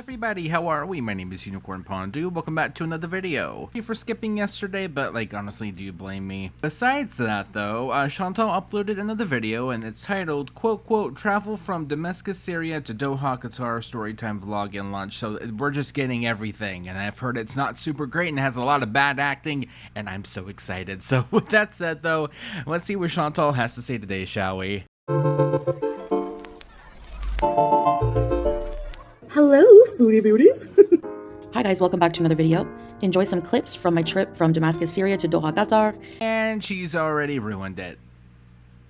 Everybody, how are we? My name is Unicorn Pondu. Welcome back to another video. Thank you for skipping yesterday, but honestly, do you blame me? Besides that though, Chantal uploaded another video and it's titled, quote, travel from Damascus, Syria to Doha, Qatar, storytime vlog and lunch. So we're just getting everything, and I've heard it's not super great and has a lot of bad acting, and I'm so excited. So with that said though, let's see what Chantal has to say today, shall we? Hello, foodie beauties. Hi guys, welcome back to another video. Enjoy some clips from my trip from Damascus, Syria to Doha, Qatar. And she's already ruined it.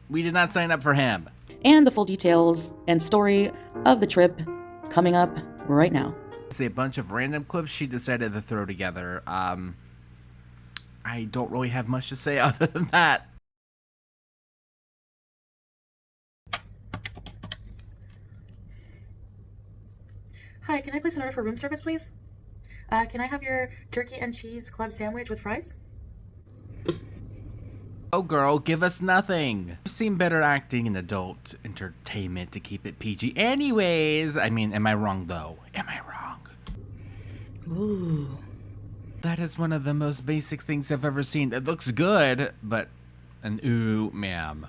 We did not sign up for him. And the full details and story of the trip coming up right now. It's a bunch of random clips she decided to throw together. I don't really have much to say other than that. Hi, can I place an order for room service, please? Can I have your turkey and cheese club sandwich with fries? Oh girl, give us nothing. I've seen better acting in adult entertainment to keep it PG. Anyways, I mean, am I wrong though? Am I wrong? Ooh. That is one of the most basic things I've ever seen. It looks good, but an ooh, ma'am.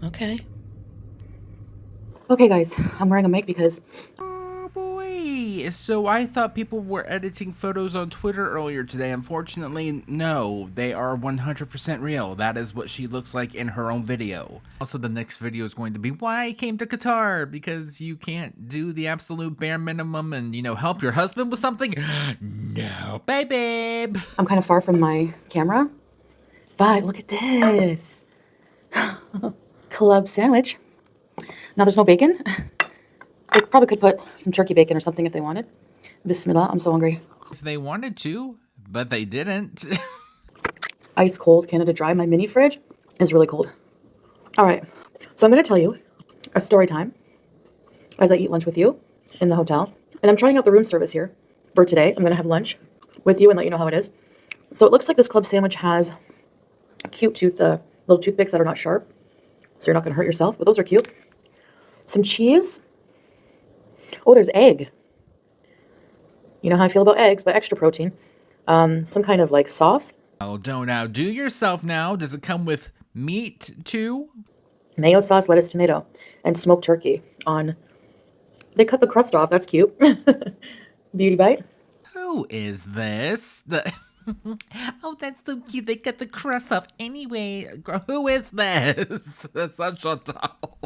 Okay. Okay guys, I'm wearing a mic because... Oh boy, so I thought people were editing photos on Twitter earlier today. Unfortunately, no, they are 100% real. That is what she looks like in her own video. Also, the next video is going to be why I came to Qatar, because you can't do the absolute bare minimum and, you know, help your husband with something. No, babe. I'm kind of far from my camera, but look at this. Club sandwich. Now there's no bacon. They probably could put some turkey bacon or something if they wanted. Bismillah, I'm so hungry. If they wanted to, but they didn't. Ice cold, Canada Dry. My mini fridge is really cold. All right, so I'm going to tell you a story time as I eat lunch with you in the hotel. And I'm trying out the room service here for today. I'm going to have lunch with you and let you know how it is. So it looks like this club sandwich has a cute little toothpicks that are not sharp. So you're not going to hurt yourself, but those are cute. Some cheese. Oh, there's egg. You know how I feel about eggs, but extra protein. Some kind of like sauce. Oh, don't outdo yourself now. Does it come with meat too? Mayo sauce, lettuce, tomato, and smoked turkey on... They cut the crust off. That's cute. Beauty bite. Who is this? Oh, that's so cute. They cut the crust off anyway. Who is this? That's not Chantal.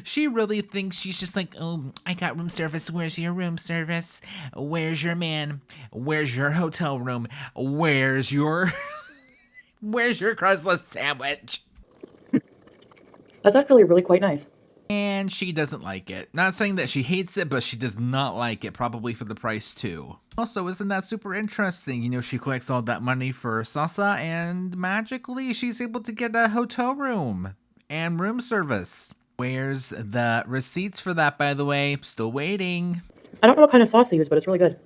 She really thinks she's just like, oh, I got room service. Where's your room service? Where's your man? Where's your hotel room? Where's your crustless sandwich? That's actually really quite nice. And she doesn't like it. Not saying that she hates it, but she does not like it, probably for the price too. Also, isn't that super interesting? You know, she collects all that money for salsa and magically she's able to get a hotel room and room service. Where's the receipts for that, by the way? Still waiting. I don't know what kind of sauce they use, but it's really good.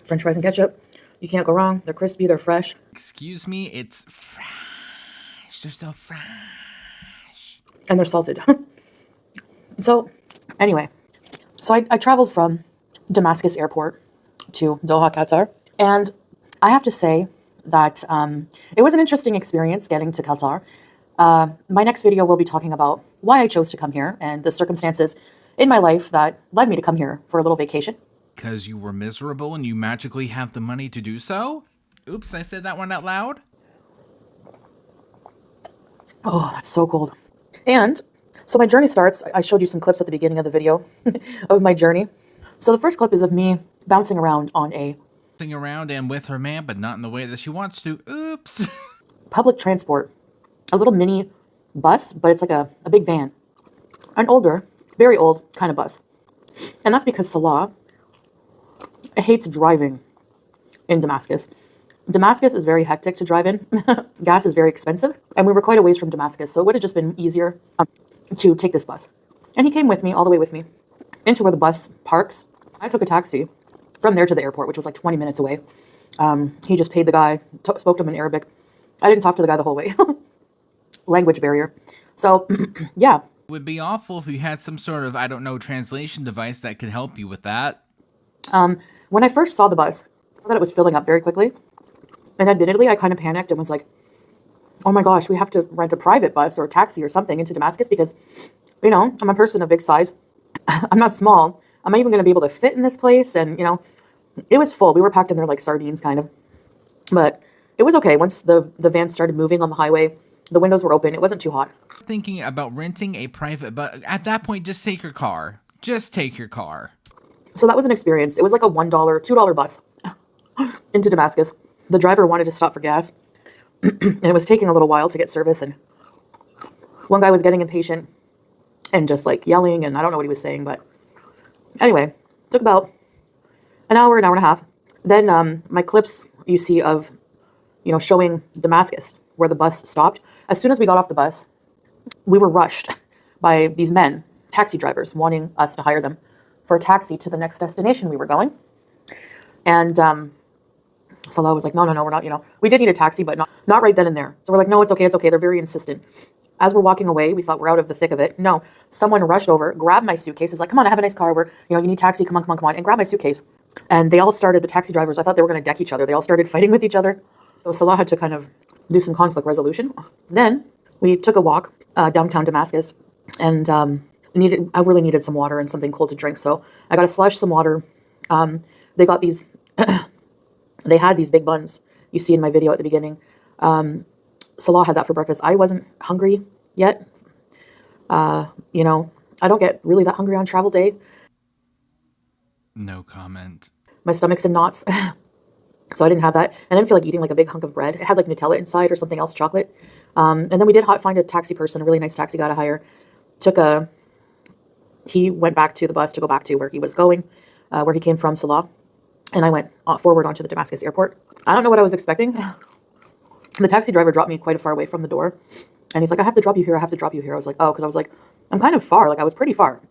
French fries and ketchup. You can't go wrong. They're crispy. They're fresh. Excuse me, it's fresh. They're so fresh. And they're salted. So, anyway. So I traveled from Damascus airport to Doha, Qatar. And I have to say that it was an interesting experience getting to Qatar. My next video will be talking about why I chose to come here and the circumstances in my life that led me to come here for a little vacation. Because you were miserable and you magically have the money to do so? Oops, I said that one out loud. Oh, that's so cold. And so my journey starts. I showed you some clips at the beginning of the video of my journey. So the first clip is of me bouncing around on a... Bouncing around and with her man, but not in the way that she wants to. Oops. Public transport. A little mini bus, but it's like a big van. An older, very old kind of bus. And that's because Salah hates driving in Damascus. Damascus is very hectic to drive in. Gas is very expensive. And we were quite a ways from Damascus, so it would have just been easier to take this bus. And he came with me, all the way with me, into where the bus parks. I took a taxi from there to the airport, which was like 20 minutes away. He just paid the guy, spoke to him in Arabic. I didn't talk to the guy the whole way. Language barrier. So, yeah, It would be awful if you had some sort of, I don't know, translation device that could help you with that. When I first saw the bus, I thought it was filling up very quickly. And admittedly, I kind of panicked and was like, oh my gosh, we have to rent a private bus or a taxi or something into Damascus because, you know, I'm a person of big size. I'm not small. Am I even going to be able to fit in this place? And, you know, it was full. We were packed in there like sardines, kind of. But it was okay. Once the van started moving on the highway, the windows were open. It wasn't too hot. Thinking about renting a private, but at that point, just take your car. Just take your car. So that was an experience. It was like a $1, $2 bus into Damascus. The driver wanted to stop for gas, and it was taking a little while to get service. And one guy was getting impatient and just like yelling, and I don't know what he was saying, but anyway, took about an hour and a half. Then my clips you see of, you know, showing Damascus where the bus stopped. As soon as we got off the bus, we were rushed by these men, taxi drivers, wanting us to hire them for a taxi to the next destination we were going. And Salah was like, no, we're not, you know, we did need a taxi, but not right then and there. So we're like, no, it's okay. They're very insistent. As we're walking away, we thought we're out of the thick of it. No, someone rushed over, grabbed my suitcase. Is like, come on, I have a nice car. You need taxi. Come on, and grabbed my suitcase. And they all started, the taxi drivers, I thought they were going to deck each other. They all started fighting with each other. So Salah had to kind of do some conflict resolution. Then we took a walk downtown Damascus, and I really needed some water and something cold to drink. So I got a slush, some water. They got these, they had these big buns you see in my video at the beginning. Salah had that for breakfast. I wasn't hungry yet. You know, I don't get really that hungry on travel day. No comment. My stomach's in knots. So I didn't have that. And I didn't feel like eating like a big hunk of bread. It had like Nutella inside or something else, chocolate. And then we did find a taxi person, a really nice taxi guy to hire. He went back to the bus to go back to where he was going, where he came from, Salah. And I went forward onto the Damascus airport. I don't know what I was expecting. The taxi driver dropped me quite a far away from the door. And he's like, I have to drop you here. I was like, oh, because I was like, I'm kind of far. Like I was pretty far.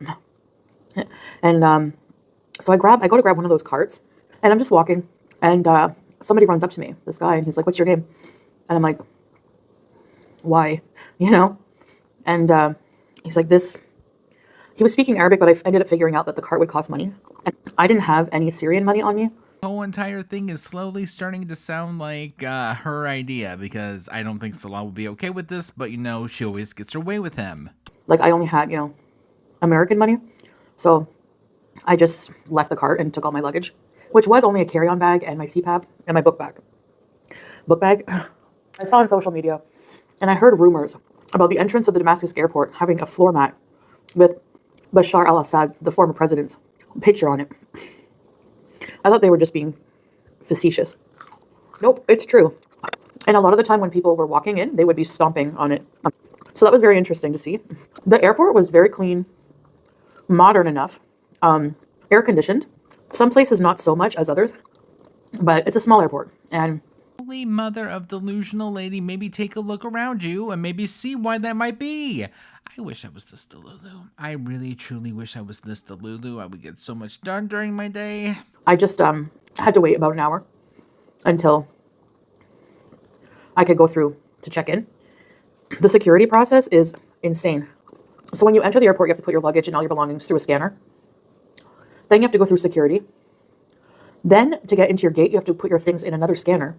And so I go to grab one of those carts, and I'm just walking, and somebody runs up to me, this guy, and he's like, what's your name? And I'm like, why? You know? And he's like, he was speaking Arabic, but I ended up figuring out that the cart would cost money. And I didn't have any Syrian money on me. The whole entire thing is slowly starting to sound like her idea, because I don't think Salah will be okay with this, but you know, she always gets her way with him. Like I only had, you know, American money. So I just left the cart and took all my luggage, which was only a carry-on bag and my CPAP and my book bag. I saw on social media, and I heard rumors about the entrance of the Damascus airport having a floor mat with Bashar al-Assad, the former president's picture on it. I thought they were just being facetious. Nope, it's true. And a lot of the time when people were walking in, they would be stomping on it. So that was very interesting to see. The airport was very clean, modern enough, air conditioned. Some places not so much as others, but it's a small airport. And Holy mother of delusional lady, maybe take a look around you and maybe see why that might be. I wish I was this Delulu. I really truly wish I was this Delulu. I would get so much done during my day. I just had to wait about an hour until I could go through to check in. The security process is insane. So when you enter the airport, you have to put your luggage and all your belongings through a scanner. Then you have to go through security. Then to get into your gate, you have to put your things in another scanner.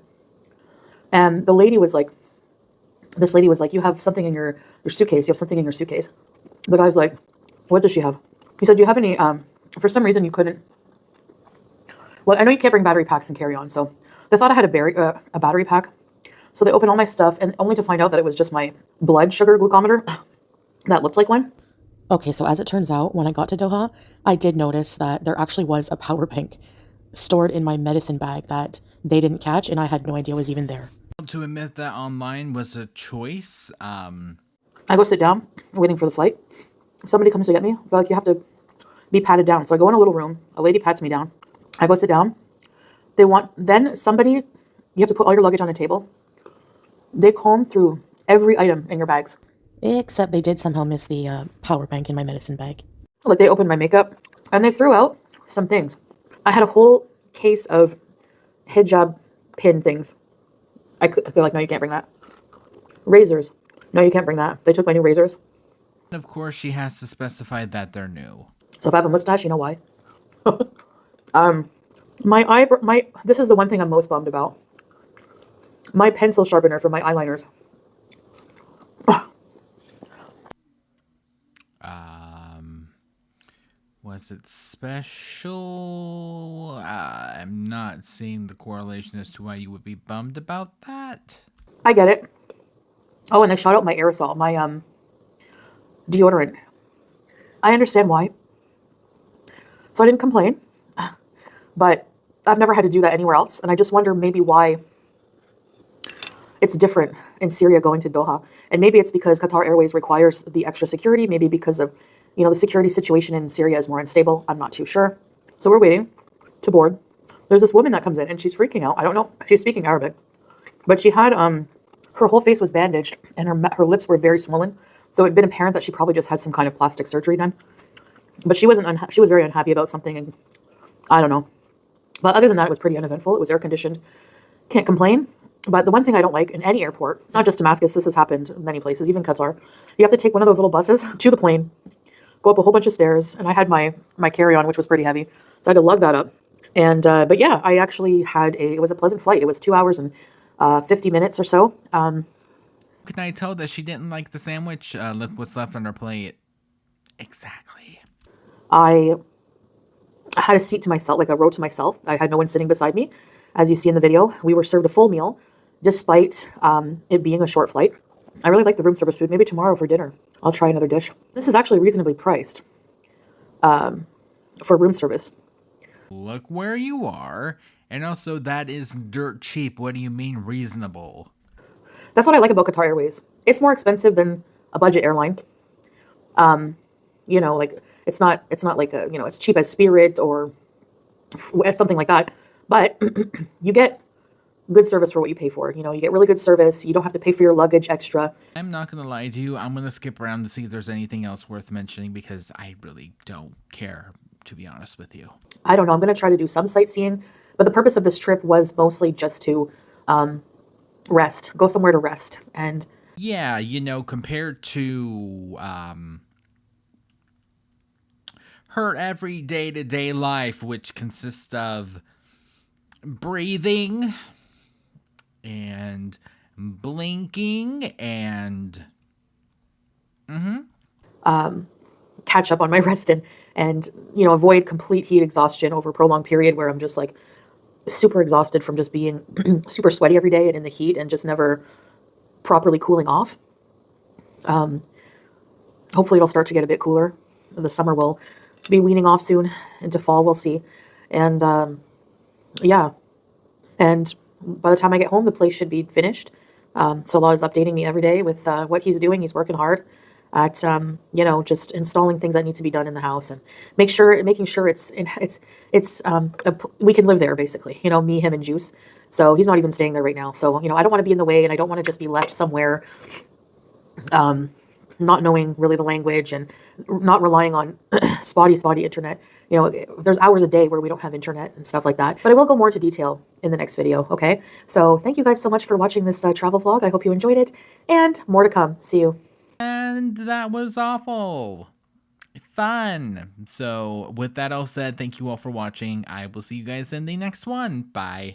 And this lady was like, you have something in your suitcase. You have something in your suitcase. The guy's like, what does she have? He said, do you have any, for some reason you couldn't. Well, I know you can't bring battery packs and carry on. So they thought I had a battery pack. So they opened all my stuff, and only to find out that it was just my blood sugar glucometer that looked like one. Okay, so as it turns out, when I got to Doha, I did notice that there actually was a power bank stored in my medicine bag that they didn't catch, and I had no idea was even there. To admit that online was a choice. I go sit down, waiting for the flight. Somebody comes to get me. They're like, you have to be patted down. So I go in a little room. A lady pats me down. I go sit down. You have to put all your luggage on a table. They comb through every item in your bags. Except they did somehow miss the power bank in my medicine bag. Like they opened my makeup, and they threw out some things. I had a whole case of hijab pin things. They're like, no, you can't bring that. Razors. No, you can't bring that. They took my new razors. Of course, she has to specify that they're new. So if I have a mustache, you know why. This is the one thing I'm most bummed about. My pencil sharpener for my eyeliners. Was it special? I'm not seeing the correlation as to why you would be bummed about that. I get it. Oh, and they shot out my aerosol, my deodorant. I understand why. So I didn't complain, but I've never had to do that anywhere else. And I just wonder maybe why it's different in Syria going to Doha. And maybe it's because Qatar Airways requires the extra security. Maybe because of, the security situation in Syria is more unstable. I'm not too sure. So we're waiting to board. There's this woman that comes in and she's freaking out. I don't know. She's speaking Arabic, but she had, her whole face was bandaged and her lips were very swollen. So it'd been apparent that she probably just had some kind of plastic surgery done. But she wasn't. She was very unhappy about something, and I don't know. But other than that, it was pretty uneventful. It was air conditioned. Can't complain. But the one thing I don't like in any airport, it's not just Damascus. This has happened many places, even Qatar. You have to take one of those little buses to the plane, go up a whole bunch of stairs, and I had my carry-on, which was pretty heavy, so I had to lug that up. And but yeah, I actually had it was a pleasant flight. It was 2 hours and 50 minutes or so. Can I tell that she didn't like the sandwich? What's left on her plate? Exactly. I had a seat to myself, like a row to myself. I had no one sitting beside me. As you see in the video, we were served a full meal, despite it being a short flight. I really like the room service food. Maybe tomorrow for dinner, I'll try another dish. This is actually reasonably priced for room service. Look where you are. And also, that is dirt cheap. What do you mean reasonable? That's what I like about Qatar Airways. It's more expensive than a budget airline. Like it's not like it's cheap as Spirit or something like that. But you get good service for what you pay for. You get really good service. You don't have to pay for your luggage extra. I'm not going to lie to you. I'm going to skip around to see if there's anything else worth mentioning because I really don't care, to be honest with you. I don't know. I'm going to try to do some sightseeing. But the purpose of this trip was mostly just to rest. Go somewhere to rest. And yeah, compared to her every day-to-day life, which consists of breathing and blinking and catch up on my rest and avoid complete heat exhaustion over a prolonged period where I'm just like super exhausted from just being super sweaty every day and in the heat and just never properly cooling off. Hopefully it'll start to get a bit cooler. The summer will be weaning off soon into fall. We'll see. And yeah. And by the time I get home, the place should be finished. Salah is updating me every day with what he's doing. He's working hard at just installing things that need to be done in the house and making sure we can live there basically. Me, him, and Juice. So he's not even staying there right now. So I don't want to be in the way, and I don't want to just be left somewhere, not knowing really the language and not relying on spotty internet. There's hours a day where we don't have internet and stuff like that. But I will go more into detail in the next video, okay? So thank you guys so much for watching this travel vlog. I hope you enjoyed it, and more to come. See you. And that was awful fun. So with that all said, thank you all for watching. I will see you guys in the next one. Bye.